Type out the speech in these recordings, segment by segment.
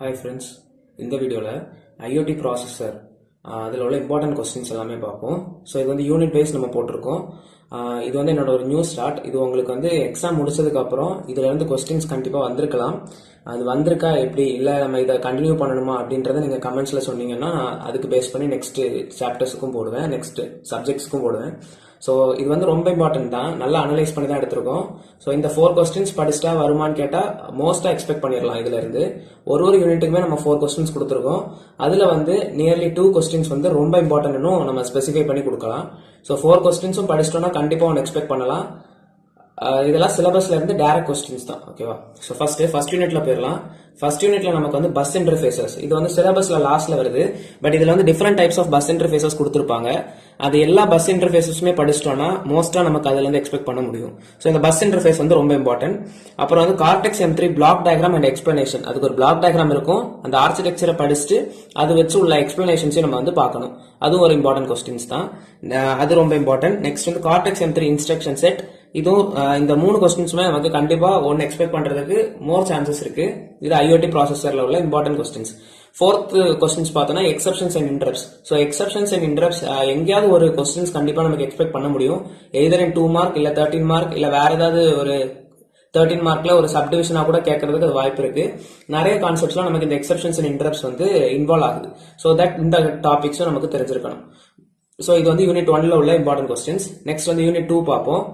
Hi friends, இந்த வீடியோவில் IoT processor அதில் உள்ள இம்பார்ட்டன்ட் கொஸ்டின்ஸ் எல்லாமே பார்ப்போம். ஸோ இது வந்து யூனிட் வைஸ் நம்ம போட்டிருக்கோம். இது வந்து என்னோட ஒரு நியூ ஸ்டார்ட். இது உங்களுக்கு வந்து எக்ஸாம் முடிச்சதுக்கப்புறம் இதுல இருந்து கொஸ்டின்ஸ் கண்டிப்பாக வந்திருக்கலாம். அது வந்திருக்கா எப்படி, இல்லை நம்ம இதை கண்டினியூ பண்ணணுமா அப்படின்றத நீங்கள் கமெண்ட்ஸில் சொன்னீங்கன்னா அதுக்கு பேஸ் பண்ணி நெக்ஸ்ட் சாப்டர்ஸுக்கும் போடுவேன், நெக்ஸ்ட் சப்ஜெக்ட்ஸ்க்கும் போடுவேன். ஸோ இது வந்து ரொம்ப இம்பார்ட்டன்ட் தான், நல்லா அனலைஸ் பண்ணி தான் எடுத்திருக்கோம். ஸோ இந்த 4 கொஸ்டின்ஸ் படிச்சுட்டா வருமானு கேட்டால் மோஸ்ட்டாக எக்ஸ்பெக்ட் பண்ணிடலாம். இதுல இருந்து ஒரு யூனிட்டுக்குமே நம்ம 4 கொஸ்டின்ஸ் கொடுத்துருக்கோம். அதில் வந்து நியர்லி 2 கொஸ்டின்ஸ் வந்து ரொம்ப இம்பார்ட்டன்ட்னு நம்ம ஸ்பெசிஃபை பண்ணி கொடுக்கலாம். ஸோ 4 கொஸ்டின்ஸும் படிச்சிட்டோம்னா கண்டிப்பாக ஒன்று எக்ஸ்பெக்ட் பண்ணலாம். இதெல்லாம் சிலபஸ்ல இருந்து டைரக்ட் கொஸ்டின்ஸ் தான். ஓகேவா? ஸோ ஃபர்ஸ்ட் யூனிட்ல போயிடலாம். ஃபர்ஸ்ட் யூனிட்ல நமக்கு வந்து பஸ் இன்டர்ஃபேசஸ், இது வந்து சிலபஸ்ல லாஸ்ட்ல வருது. பட் இதுல வந்து different types of bus interfaces கொடுத்துருப்பாங்க. அது எல்லா பஸ் இன்டர்ஃபேஸஸுமே படிச்சிட்டோம்னா மோஸ்டா நமக்கு அதுல இருந்து எக்ஸ்பெக்ட் பண்ண முடியும். ஸோ இந்த பஸ் இன்டர்ஃபேஸ் வந்து ரொம்ப இம்பார்ட்டன்ட். அப்புறம் வந்து cortex M3 block diagram and explanation, அதுக்கு ஒரு பிளாக் டயக்ராம் இருக்கும். அந்த ஆர்கிடெக்சரை படிச்சுட்டு அது வச்சு உள்ள எக்ஸ்பிளனேஷன்ஸையும் நம்ம வந்து பார்க்கணும். அதுவும் ஒரு இம்பார்ட்டன்ட் கொஸ்டின்ஸ் தான், அது ரொம்ப இம்பார்ட்டன்ட். நெக்ஸ்ட் வந்து கார்டெக்ஸ் M3 இன்ஸ்ட்ரக்ஷன் செட், இதுவும் இந்த 3 கொஸ்டின்ஸுமே நமக்கு கண்டிப்பா ஒன்னு எக்ஸ்பெக்ட் பண்றதுக்கு மோர் சான்சஸ் இருக்கு. இது ஐஓடி ப்ராசஸர்ல உள்ள இம்பார்ட்டன்ட் கொஸ்டின்ஸ். 4th கொஸ்டின்ஸ் பார்த்தோம்னா exceptions and interrupts. So exceptions and interrupts எங்கேயாவது ஒரு கொஸ்டின்ஸ் கண்டிப்பா நமக்கு எக்ஸ்பெக்ட் பண்ண முடியும். எய்தர் இன் 2 மார்க், இல்ல 13 மார்க், இல்ல வேற ஏதாவது ஒரு 13 மார்க்ல ஒரு சப்டிவிஷனா கூட கேட்கறதுக்கு அது வாய்ப்பு இருக்கு. நிறைய கான்செப்ட்ஸ்லாம் நமக்கு இந்த எக்ஸப்ஷன்ஸ் அண்ட் இன்டரப்ட்ஸ் வந்து இன்வால்வ் ஆகுது. ஸோ தட் இந்த டாபிக்ஸும் நமக்கு தெரிஞ்சிருக்கணும். ஸோ இது வந்து யூனிட் 1ல உள்ள இம்பார்ட்டன்ட் கொஸ்டின்ஸ். நெக்ஸ்ட் வந்து யூனிட் 2 பார்ப்போம்.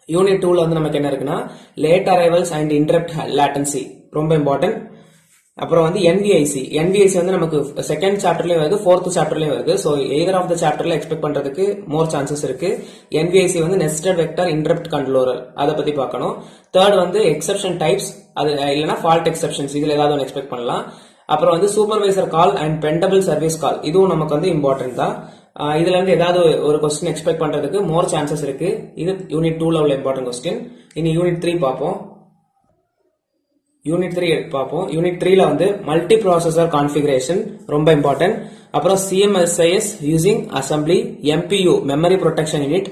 யூனிட் 2ல வந்து நமக்கு என்ன இருக்குன்னா late arrivals and interrupt latency ரொம்ப இம்பார்ட்டன்ட். அப்புறம் வந்து NVIC வந்து நமக்கு செகண்ட் சாப்டர்லயும் வருது, 4th சாப்டர்லயும் வருது. ஸோ எய்தர் ஆஃப் த சாப்டர்ல எக்ஸ்பெக்ட் பண்றதுக்கு மோர் சான்சஸ் இருக்கு. NVIC வந்து நெஸ்டட் வெக்டர் இன்டரப்ட் கண்ட்ரோலர், அதை பத்தி பார்க்கணும். தேர்ட் வந்து எக்ஸப்ஷன் டைப்ஸ், அது இல்லைன்னா ஃபால்ட் எக்ஸப்ஷன்ஸ், இதுல ஏதாவது ஒன்று எக்ஸ்பெக்ட் பண்ணலாம். அப்புறம் வந்து supervisor call and bendable service call, இதுவும் நமக்கு வந்து இம்பார்ட்டன்ட் தான். இதுல இருந்து ஏதாவது ஒரு கொஸ்டின் எக்ஸ்பெக்ட் பண்றதுக்கு மோர் சான்சஸ் இருக்கு. இது யூனிட் 2ல உள்ள இம்பார்ட்டன்ட் கொஸ்டின். இனி யூனிட் 3 பார்ப்போம். யூனிட் 3ல வந்து மல்டி ப்ராசஸர் கான்ஃபிகரேஷன் ரொம்ப இம்பார்ட்டன்ட். அப்புறம் CMSIS using assembly, MPU memory protection unit,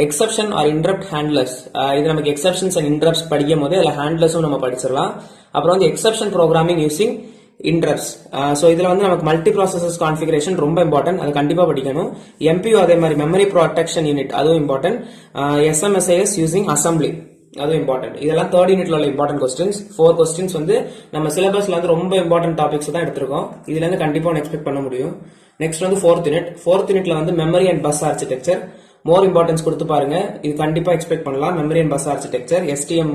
exception or interrupt handlers. இது நமக்கு எக்ஸப்ஷன்ஸ் அண்ட் இன்டரப்ட்ஸ் படிக்கும் போது அதுல ஹேண்ட்லர்ஸும் நம்ம படிச்சிடலாம். அப்புறம் வந்து exception programming using interrupts. So இதுல வந்து நமக்கு மல்டி ப்ராசஸர்ஸ் கான்ஃபிகரேஷன் ரொம்ப இம்பார்ட்டன்ட், அது கண்டிப்பா படிக்கணும். MPU அதே மாதிரி மெமரி ப்ரொடெக்ஷன் யூனிட், அதுவும் இம்பார்ட்டன்ட். SMSIS யூசிங் அசம்பிளி, அதுவும் இம்பார்ட்டன்ட். இதெல்லாம் 3rd யூனிட்ல உள்ள இம்பார்ட்டன்ட் கொஸ்டின்ஸ். 4 கொஸ்டின்ஸ் வந்து நம்ம சிலபஸ்ல வந்து ரொம்ப இம்பார்ட்டன்ட் டாபிக்ஸ் தான் எடுத்திருக்கோம். இதுல இருந்து கண்டிப்பா எக்ஸ்பெக்ட் பண்ண முடியும். நெக்ஸ்ட் வந்து 4th யூனிட்ல வந்து memory and bus architecture more importance கொடுத்து பாருங்க. இது கண்டிப்பா எக்ஸ்பெக்ட் பண்ணலாம். Memory and bus architecture, STM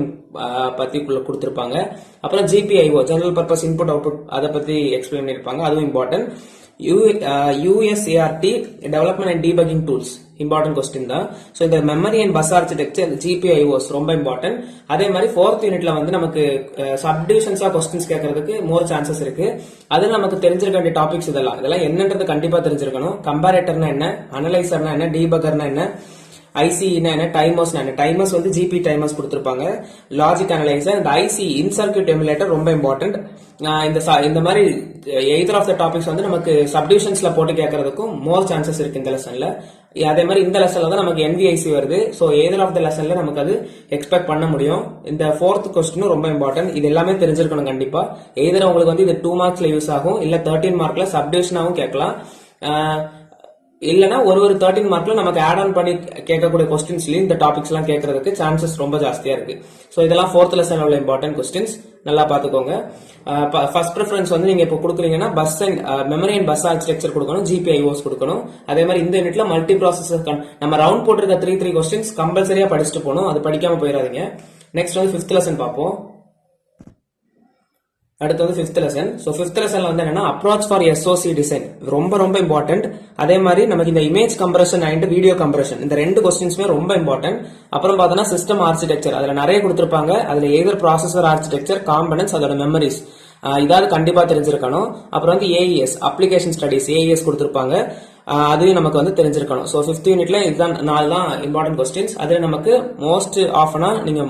பத்தி கொடுத்திருப்பாங்க. அப்புறம் GPIO general purpose input output, அதை பத்தி எக்ஸ்பிளைன் பண்ணிருப்பாங்க, அதுவும் important. USART development and debugging tools important question தான். ஸோ இந்த memory and bus architecture, GPIOs ரொம்ப இம்பார்ட்டன்ட். அதே மாதிரி 4th யூனிட்ல வந்து நமக்கு சப்டிவிஷன்ஸா கொஸ்டின்ஸ் கேட்கறதுக்கு மோர் சான்சஸ் இருக்கு. அது நமக்கு தெரிஞ்சிருக்க வேண்டிய டாபிக்ஸ் இதெல்லாம் என்னன்றது கண்டிப்பா தெரிஞ்சிருக்கணும். கம்பேரேட்டர்னா என்ன, அனலைசர்னா என்ன, டீபக்கர்னா என்ன, ICனா என்ன, டைமர்ஸ்னா என்ன. டைமர்ஸ் வந்து GP டைமர்ஸ் கொடுத்திருப்பாங்க. லாஜிக் அனலைசர், இந்த IC இன் சர்க்யூட் எமுலேட்டர் ரொம்ப இம்பார்ட்டன்ட். இந்த மாதிரி எய்தர் ஆஃப் த டாபிக்ஸ் வந்து நமக்கு சப்டிவிஷன்ஸ்ல போட்டு கேட்கறதுக்கும் மோர் சான்சஸ் இருக்கு இந்த லெசன்ல. அதே மாதிரி இந்த லெசன்ல தான் நமக்கு NVIC வருது. ஸோ எய்தர் ஆஃப் த லெசன்ல நமக்கு அது எக்ஸ்பெக்ட் பண்ண முடியும். இந்த 4th கொஸ்டினும் ரொம்ப இம்பார்ட்டன்ட். இது எல்லாமே தெரிஞ்சிருக்கணும் கண்டிப்பா. எய்தர் உங்களுக்கு வந்து இது 2 மார்க்ஸ்ல யூஸ் ஆகும், இல்ல 13 மார்க்ல சப்டிவிஷனாவும் கேட்கலாம். இல்லனா ஒரு 13 மார்க்ல நமக்கு ஆட் ஆன் பண்ணி கேட்கக்கூடிய கொஸ்டின்ஸ்லயும் இந்த டாபிக்ஸ் எல்லாம் கேட்கறதுக்கு சான்சஸ் ரொம்ப ஜாஸ்தியா இருக்கு. சோ இதெல்லாம் 4th லெசன்ல உள்ள இம்பார்ட்டன்ட் கொஸ்டின்ஸ், நல்லா பாத்துக்கோங்க. ஃபர்ஸ்ட் ப்ரிஃபரன்ஸ் வந்து நீங்க இப்போ கொடுக்குறீங்கன்னா bus and memory and bus architecture கொடுக்கணும், GPIOs கொடுக்கணும். அதே மாதிரி இந்த யூனிட்ல மல்டி ப்ராசஸர் நம்ம ரவுண்ட் போட்டிருக்க 3 கொஸ்டின்ஸ் கம்பல்சரியா படிச்சுட்டு போகணும், அது படிக்காம போயிடாதீங்க. நெக்ஸ்ட் வந்து 5th லெசன் பார்ப்போம். அடுத்து வந்து 5th லெசன். ஸோ 5th லெசன்ல வந்து என்னன்னா அப்ரோச் ஃபார் SOC டிசைன் ரொம்ப இம்பார்ட்டன்ட். அதே மாதிரி நமக்கு இந்த image compression and video compression, இந்த 2 கொஸ்டின்ஸ்மே ரொம்ப இம்பார்ட்டன்ட். அப்புறம் பார்த்தோம்னா சிஸ்டம் ஆர்கிடெக்சர், அதுல நிறைய கொடுத்திருப்பாங்க. அதுல எய்தர் ப்ராசஸர் ஆர்கிடெக்சர், காம்பனன்ட்ஸ், அதோட மெமரிஸ், இதாவது கண்டிப்பா தெரிஞ்சிருக்கணும். அப்புறம் வந்து AES அப்ளிகேஷன் ஸ்டடிஸ், AES கொடுத்திருப்பாங்க, அதையும் நமக்கு வந்து தெரிஞ்சிருக்கணும். ஸோ 5th யூனிட்ல இதுதான் 4 தான் இம்பார்ட்டன்ட் கொஸ்டின்ஸ். அதுல நமக்கு மோஸ்ட் ஆஃப்னா நீங்க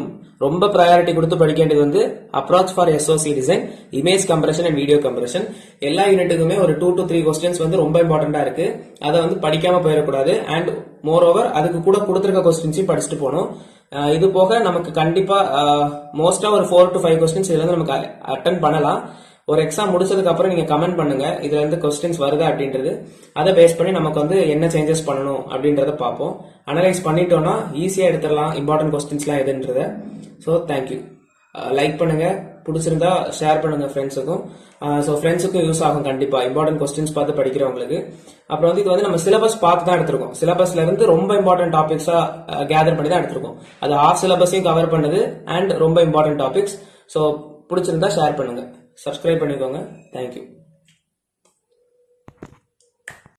ரொம்ப ப்ரையாரிட்டி கொடுத்து படிக்க வேண்டியது வந்து approach for SOC design, image compression and video compression. எல்லா யூனிட்டுக்குமே ஒரு 2 to 3 கொஸ்டின்ஸ் வந்து ரொம்ப இம்பார்ட்டன்டா இருக்கு. அதை வந்து படிக்காம போயிடக்கூடாது. அண்ட் மோர் ஓவர் அதுக்கு கூட கொடுத்திருக்க கொஸ்டின்ஸையும் படிச்சுட்டு போகணும். இது போக நமக்கு கண்டிப்பா மோஸ்டா ஒரு 4 to 5 கொஸ்டின்ஸ் இதுல இருந்து நமக்கு அட்டன் பண்ணலாம். ஒரு எக்ஸாம் முடிச்சதுக்கு அப்புறம் நீங்க கமெண்ட் பண்ணுங்க இதுல இருந்து கொஸ்டின்ஸ் வருதா அப்படின்றது. அதை பேஸ் பண்ணி நமக்கு வந்து என்ன சேஞ்சஸ் பண்ணணும் அப்படின்றத பார்ப்போம். அனலைஸ் பண்ணிட்டோம்னா ஈஸியா எடுத்துடலாம் இம்பார்ட்டன்ட் கொஸ்டின்ஸ்லாம் எதுன்றத. So thank you. லைக் பண்ணுங்க, பிடிச்சிருந்தா ஷேர் பண்ணுங்க ஃப்ரெண்ட்ஸுக்கும். ஸோ ஃப்ரெண்ட்ஸுக்கும் யூஸ் ஆகும் கண்டிப்பா இம்பார்ட்டன்ட் கொஸ்டின்ஸ் பார்த்து படிக்கிறவங்களுக்கு. அப்புறம் வந்து இது வந்து நம்ம சிலபஸ் பார்த்து தான் எடுத்திருக்கோம். சிலபஸ்ல இருந்து ரொம்ப இம்பார்ட்டன்ட் டாபிக்ஸா கேதர் பண்ணி தான் எடுத்திருக்கோம். அது ஹாஃப் சிலபஸையும் கவர் பண்ணுது அண்ட் ரொம்ப இம்பார்ட்டன்ட் டாபிக்ஸ். ஸோ பிடிச்சிருந்தா ஷேர் பண்ணுங்க, சப்ஸ்கிரைப் பண்ணிக்கோங்க. தேங்க்யூ.